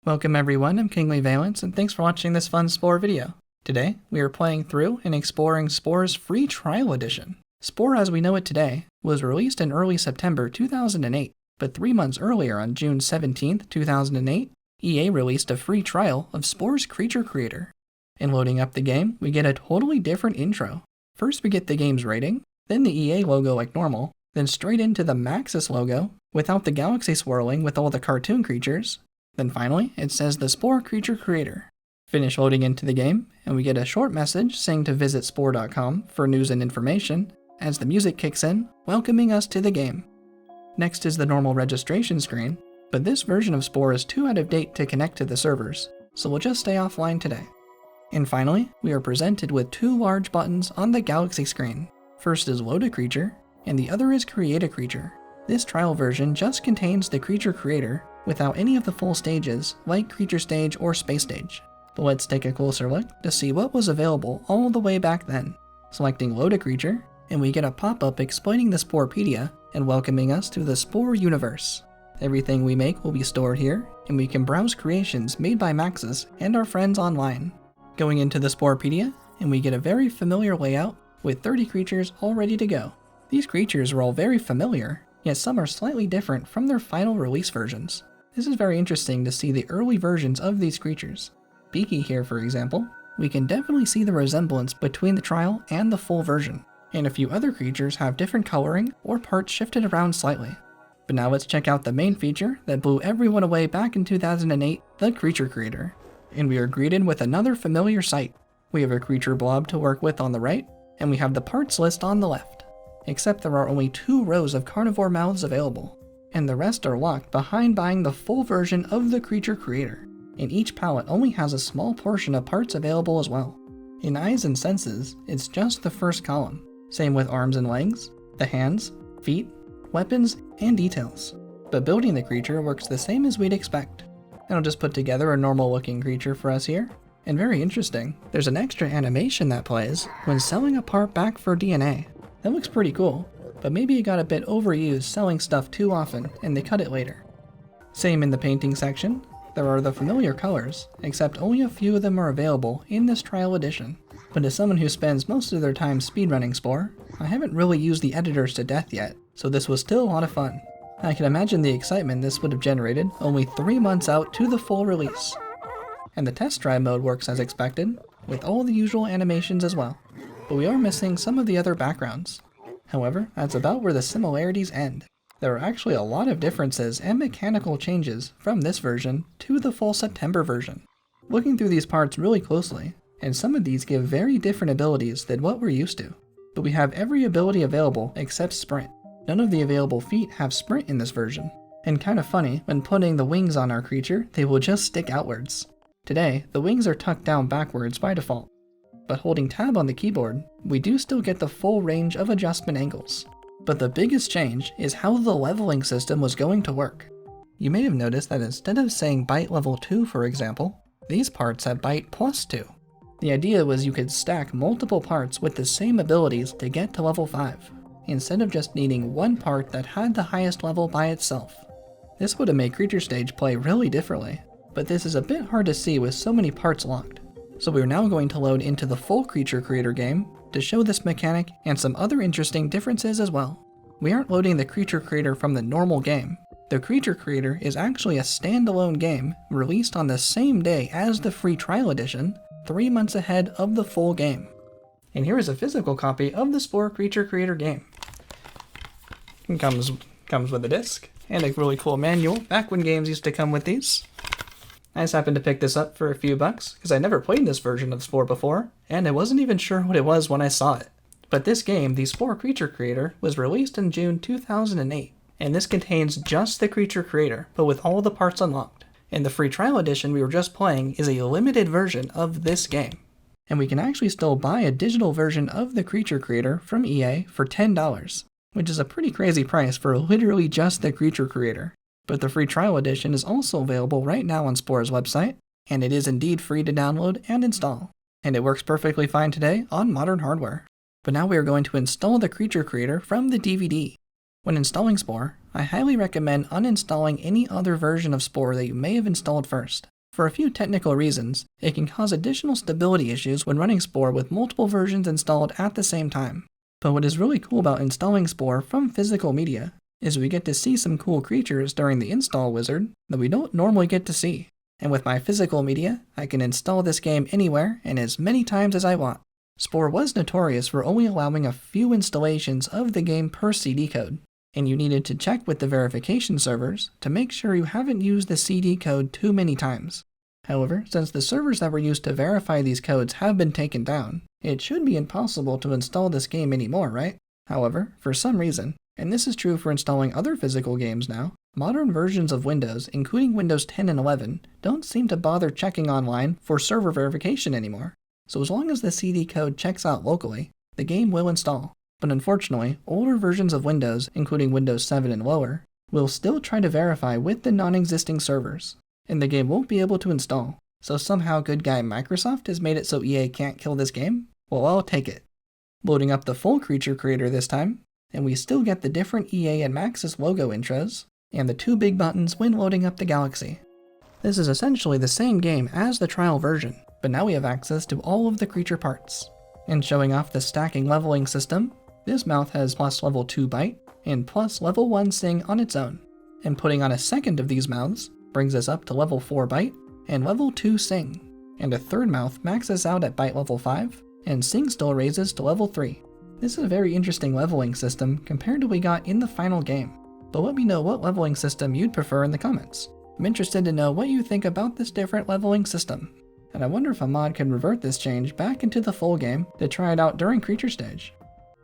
Welcome everyone, I'm Kingly Valence, and thanks for watching this fun Spore video. Today, we are playing through and exploring Spore's free trial edition. Spore as we know it today was released in early September 2008, but 3 months earlier on June 17, 2008, EA released a free trial of Spore's Creature Creator. In loading up the game, we get a totally different intro. First we get the game's rating, then the EA logo like normal, then straight into the Maxis logo, without the galaxy swirling with all the cartoon creatures. Then finally, it says the Spore Creature Creator. Finish loading into the game, and we get a short message saying to visit Spore.com for news and information, as the music kicks in, welcoming us to the game. Next is the normal registration screen, but this version of Spore is too out of date to connect to the servers, so we'll just stay offline today. And finally, we are presented with two large buttons on the galaxy screen. First is Load a Creature, and the other is Create a Creature. This trial version just contains the Creature Creator, without any of the full stages, like Creature Stage or Space Stage. But let's take a closer look to see what was available all the way back then. Selecting Load a Creature, and we get a pop-up explaining the Sporepedia and welcoming us to the Spore universe. Everything we make will be stored here, and we can browse creations made by Maxis and our friends online. Going into the Sporepedia, and we get a very familiar layout with 30 creatures all ready to go. These creatures are all very familiar, yet some are slightly different from their final release versions. This is very interesting to see the early versions of these creatures. Beaky here, for example, we can definitely see the resemblance between the trial and the full version, and a few other creatures have different coloring or parts shifted around slightly. But now let's check out the main feature that blew everyone away back in 2008, the Creature Creator. And we are greeted with another familiar sight. We have a creature blob to work with on the right, and we have the parts list on the left. Except there are only 2 rows of carnivore mouths available, and the rest are locked behind buying the full version of the Creature Creator, and each palette only has a small portion of parts available as well. In eyes and senses, it's just the first column. Same with arms and legs, the hands, feet, weapons, and details. But building the creature works the same as we'd expect. And I'll just put together a normal looking creature for us here. And very interesting, there's an extra animation that plays when selling a part back for DNA. That looks pretty cool, but maybe it got a bit overused selling stuff too often and they cut it later. Same in the painting section, there are the familiar colors, except only a few of them are available in this trial edition. But as someone who spends most of their time speedrunning Spore, I haven't really used the editors to death yet, so this was still a lot of fun. I can imagine the excitement this would have generated only 3 months out to the full release. And the test drive mode works as expected, with all the usual animations as well. But we are missing some of the other backgrounds. However, that's about where the similarities end. There are actually a lot of differences and mechanical changes from this version to the full September version. Looking through these parts really closely, and some of these give very different abilities than what we're used to. But we have every ability available except Sprint. None of the available feat have Sprint in this version. And kind of funny, when putting the wings on our creature, they will just stick outwards. Today, the wings are tucked down backwards by default. But holding tab on the keyboard, we do still get the full range of adjustment angles. But the biggest change is how the leveling system was going to work. You may have noticed that instead of saying bite level 2 for example, these parts have bite plus 2. The idea was you could stack multiple parts with the same abilities to get to level 5, instead of just needing one part that had the highest level by itself. This would have made Creature Stage play really differently, but this is a bit hard to see with so many parts locked. So we are now going to load into the full Creature Creator game to show this mechanic and some other interesting differences as well. We aren't loading the Creature Creator from the normal game. The Creature Creator is actually a standalone game released on the same day as the free trial edition, 3 months ahead of the full game. And here is a physical copy of the Spore Creature Creator game. It comes with a disc and a really cool manual, back when games used to come with these. I just happened to pick this up for a few bucks, because I never played this version of Spore before, and I wasn't even sure what it was when I saw it. But this game, the Spore Creature Creator, was released in June 2008, and this contains just the Creature Creator, but with all the parts unlocked. And the free trial edition we were just playing is a limited version of this game. And we can actually still buy a digital version of the Creature Creator from EA for $10, which is a pretty crazy price for literally just the Creature Creator. But the free trial edition is also available right now on Spore's website, and it is indeed free to download and install. And it works perfectly fine today on modern hardware. But now we are going to install the Creature Creator from the DVD. When installing Spore, I highly recommend uninstalling any other version of Spore that you may have installed first, For a few technical reasons, it can cause additional stability issues when running Spore with multiple versions installed at the same time. But what is really cool about installing Spore from physical media is we get to see some cool creatures during the install wizard that we don't normally get to see. And with my physical media, I can install this game anywhere and as many times as I want. Spore was notorious for only allowing a few installations of the game per CD code, and you needed to check with the verification servers to make sure you haven't used the CD code too many times. However, since the servers that were used to verify these codes have been taken down, it should be impossible to install this game anymore, right? However, for some reason, and this is true for installing other physical games now, modern versions of Windows, including Windows 10 and 11, don't seem to bother checking online for server verification anymore. So as long as the CD code checks out locally, the game will install. But unfortunately, older versions of Windows, including Windows 7 and lower, will still try to verify with the non-existing servers, and the game won't be able to install. So somehow good guy Microsoft has made it so EA can't kill this game? Well, I'll take it. Loading up the full creature creator this time, and we still get the different EA and Maxis logo intros, and the 2 big buttons when loading up the galaxy. This is essentially the same game as the trial version, but now we have access to all of the creature parts. And showing off the stacking leveling system, this mouth has plus level 2 bite and plus level 1 sing on its own. And putting on a second of these mouths brings us up to level 4 bite and level 2 sing. And a third mouth maxes out at bite level 5 and sing still raises to level 3. This is a very interesting leveling system compared to what we got in the final game. But let me know what leveling system you'd prefer in the comments. I'm interested to know what you think about this different leveling system. And I wonder if a mod can revert this change back into the full game to try it out during creature stage.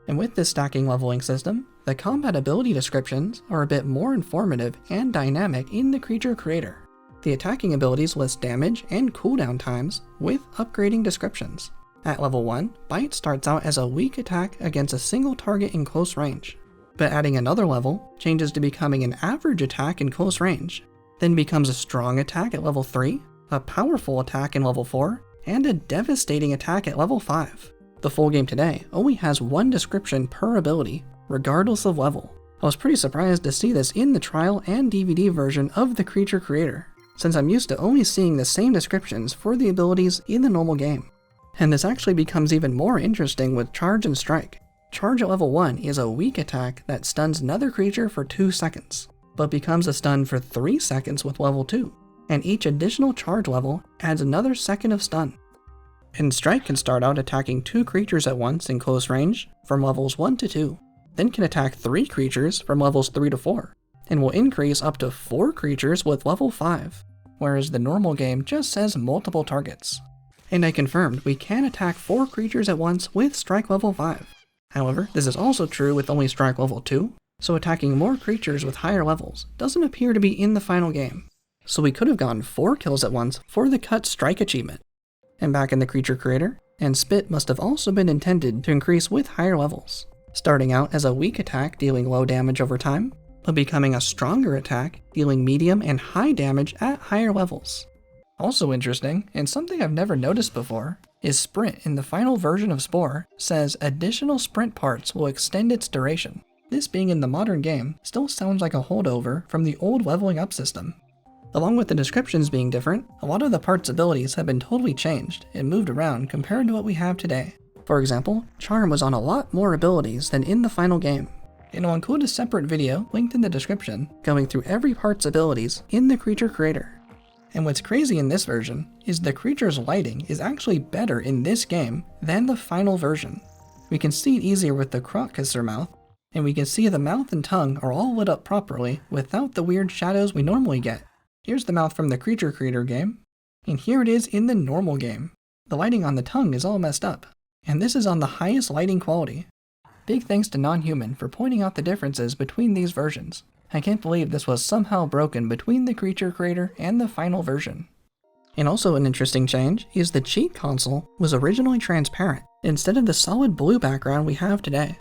And with this stacking leveling system, the combat ability descriptions are a bit more informative and dynamic in the creature creator. The attacking abilities list damage and cooldown times with upgrading descriptions. At level 1, Bite starts out as a weak attack against a single target in close range, but adding another level changes to becoming an average attack in close range, then becomes a strong attack at level 3, a powerful attack in level 4, and a devastating attack at level 5. The full game today only has 1 description per ability, regardless of level. I was pretty surprised to see this in the trial and DVD version of the creature creator, since I'm used to only seeing the same descriptions for the abilities in the normal game. And this actually becomes even more interesting with Charge and Strike. Charge at level 1 is a weak attack that stuns another creature for 2 seconds, but becomes a stun for 3 seconds with level 2. And each additional charge level adds another second of stun. And Strike can start out attacking 2 creatures at once in close range from levels 1 to 2, then can attack 3 creatures from levels 3 to 4, and will increase up to 4 creatures with level 5, whereas the normal game just says multiple targets. And I confirmed we can attack 4 creatures at once with Strike level 5. However, this is also true with only Strike level 2, so attacking more creatures with higher levels doesn't appear to be in the final game. So we could have gotten 4 kills at once for the Cut Strike achievement. And back in the creature creator, and Spit must have also been intended to increase with higher levels, starting out as a weak attack dealing low damage over time, but becoming a stronger attack dealing medium and high damage at higher levels. Also interesting, and something I've never noticed before, is Sprint in the final version of Spore says additional sprint parts will extend its duration. This being in the modern game still sounds like a holdover from the old leveling up system. Along with the descriptions being different, a lot of the parts' abilities have been totally changed and moved around compared to what we have today. For example, Charm was on a lot more abilities than in the final game. And I'll include a separate video linked in the description going through every part's abilities in the creature creator. And what's crazy in this version is the creature's lighting is actually better in this game than the final version. We can see it easier with the Crocusser mouth, and we can see the mouth and tongue are all lit up properly without the weird shadows we normally get. Here's the mouth from the creature creator game, and here it is in the normal game. The lighting on the tongue is all messed up, and this is on the highest lighting quality. Big thanks to Nonhuman for pointing out the differences between these versions. I can't believe this was somehow broken between the creature creator and the final version. And also an interesting change is the cheat console was originally transparent instead of the solid blue background we have today.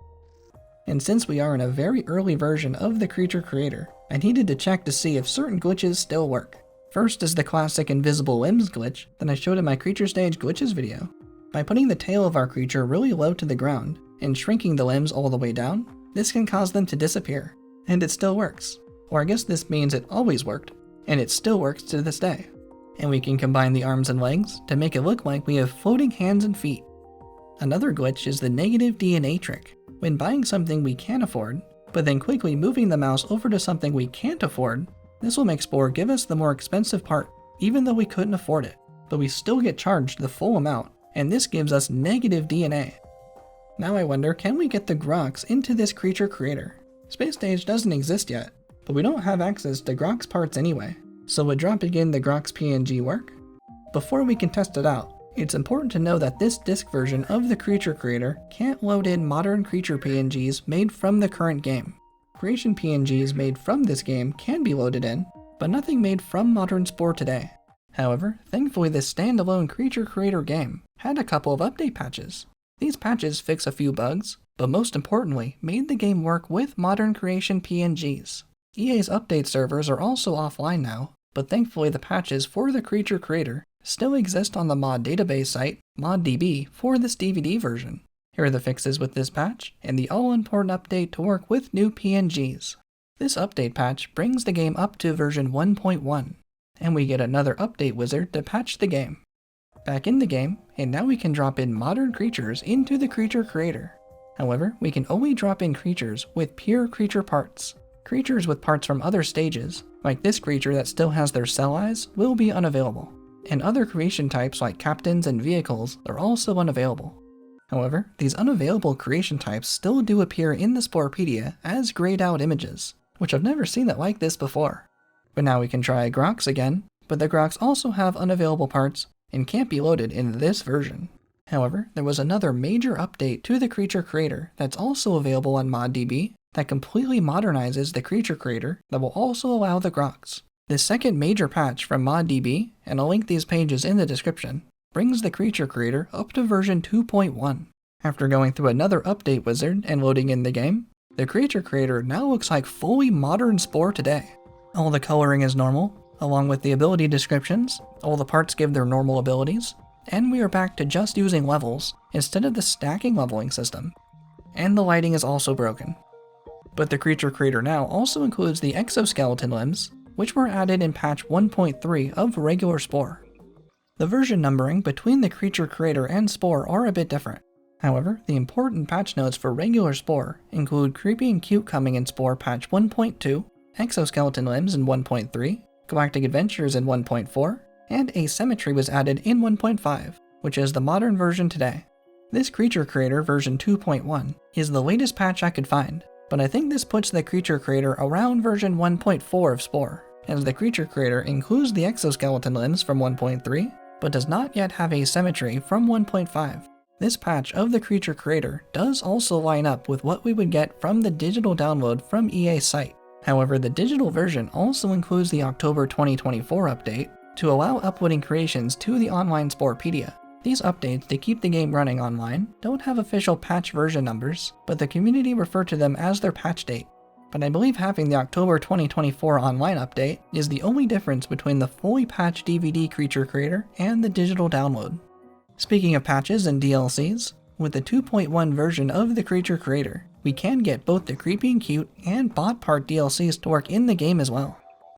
And since we are in a very early version of the creature creator, I needed to check to see if certain glitches still work. First is the classic invisible limbs glitch that I showed in my creature stage glitches video. By putting the tail of our creature really low to the ground and shrinking the limbs all the way down, this can cause them to disappear. And it still works. Or I guess this means it always worked, and it still works to this day. and we can combine the arms and legs to make it look like we have floating hands and feet. Another glitch is the negative DNA trick. When buying something we can afford, but then quickly moving the mouse over to something we can't afford, this will make Spore give us the more expensive part, even though we couldn't afford it, but we still get charged the full amount, and this gives us negative DNA. Now I wonder, can we get the Grox into this creature creator? Space Stage doesn't exist yet, but we don't have access to Grox parts anyway, so would dropping in the Grox PNG work? Before we can test it out, it's important to know that this disk version of the creature creator can't load in modern creature PNGs made from the current game. Creation PNGs made from this game can be loaded in, but nothing made from modern Spore today. However, thankfully this standalone creature creator game had a couple of update patches. These patches fix a few bugs, but most importantly, made the game work with modern creation PNGs. EA's update servers are also offline now, but thankfully the patches for the creature creator still exist on the mod database site, ModDB, for this DVD version. Here are the fixes with this patch, and the all-important update to work with new PNGs. This update patch brings the game up to version 1.1, and we get another update wizard to patch the game. Back in the game, and now we can drop in modern creatures into the creature creator. However, we can only drop in creatures with pure creature parts. Creatures with parts from other stages, like this creature that still has their cell eyes, will be unavailable. And other creation types like captains and vehicles are also unavailable. However, these unavailable creation types still do appear in the Sporepedia as grayed out images, which I've never seen it like this before. But now we can try Grox again, but the Grox also have unavailable parts and can't be loaded in this version. However, there was another major update to the creature creator that's also available on ModDB that completely modernizes the creature creator that will also allow the Grox. This second major patch from ModDB, and I'll link these pages in the description, brings the creature creator up to version 2.1. After going through another update wizard and loading in the game, the creature creator now looks like fully modern Spore today. All the coloring is normal, along with the ability descriptions, all the parts give their normal abilities, and we are back to just using levels instead of the stacking leveling system. And the lighting is also broken. But the creature creator now also includes the exoskeleton limbs, which were added in patch 1.3 of regular Spore. The version numbering between the creature creator and Spore are a bit different. However, the important patch notes for regular Spore include Creepy and Cute coming in Spore patch 1.2, exoskeleton limbs in 1.3, Galactic Adventures in 1.4, and Asymmetry was added in 1.5, which is the modern version today. This creature creator version 2.1 is the latest patch I could find, but I think this puts the creature creator around version 1.4 of Spore, as the creature creator includes the exoskeleton limbs from 1.3, but does not yet have Asymmetry from 1.5. This patch of the creature creator does also line up with what we would get from the digital download from EA's site. However, the digital version also includes the October 2024 update to allow uploading creations to the online Sporepedia. These updates to keep the game running online don't have official patch version numbers, but the community refer to them as their patch date. But I believe having the October 2024 online update is the only difference between the fully patched DVD creature creator and the digital download. Speaking of patches and DLCs, with the 2.1 version of the creature creator, we can get both the Creepy and Cute and Bot Part DLCs to work in the game as well.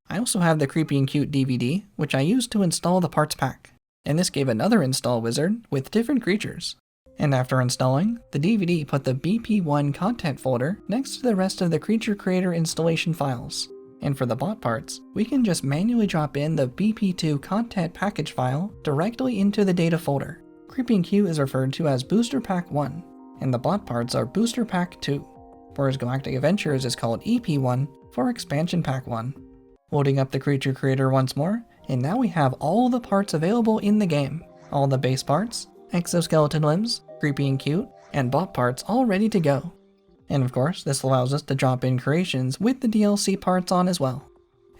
I also have the Creepy and Cute DVD, which I used to install the parts pack, and this gave another install wizard with different creatures. And after installing, the DVD put the BP1 content folder next to the rest of the creature creator installation files. And for the bot parts, we can just manually drop in the BP2 content package file directly into the data folder. Creepy and Cute is referred to as Booster Pack 1, and the bot parts are Booster Pack 2, whereas Galactic Adventures is called EP1 for Expansion Pack 1. Loading up the creature creator once more, and now we have all the parts available in the game. All the base parts, exoskeleton limbs, Creepy and Cute, and bot parts all ready to go. And of course, this allows us to drop in creations with the DLC parts on as well.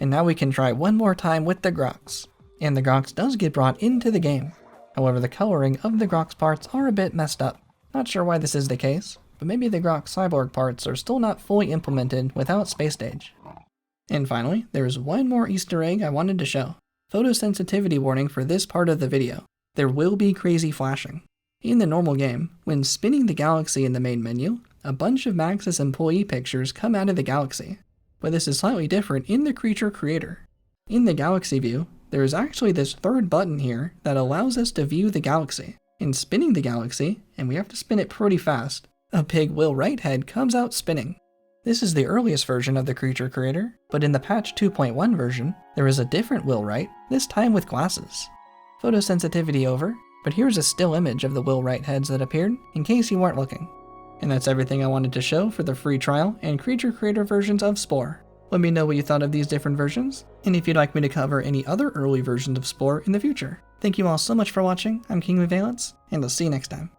And now we can try one more time with the Grox. And the Grox does get brought into the game. However, the coloring of the Grox parts are a bit messed up. Not sure why this is the case, but maybe the Grox cyborg parts are still not fully implemented without Space Stage. And finally, there is one more Easter egg I wanted to show. Photosensitivity warning for this part of the video. There will be crazy flashing. In the normal game, when spinning the galaxy in the main menu, a bunch of Maxis employee pictures come out of the galaxy. But this is slightly different in the creature creator. In the galaxy view, there is actually this third button here that allows us to view the galaxy. In spinning the galaxy, and we have to spin it pretty fast, a big Will Wright head comes out spinning. This is the earliest version of the creature creator, but in the patch 2.1 version, there is a different Will Wright, this time with glasses. Photosensitivity over, but here's a still image of the Will Wright heads that appeared, in case you weren't looking. And that's everything I wanted to show for the free trial and creature creator versions of Spore. Let me know what you thought of these different versions, and if you'd like me to cover any other early versions of Spore in the future. Thank you all so much for watching. I'm King of Valence, and I'll see you next time.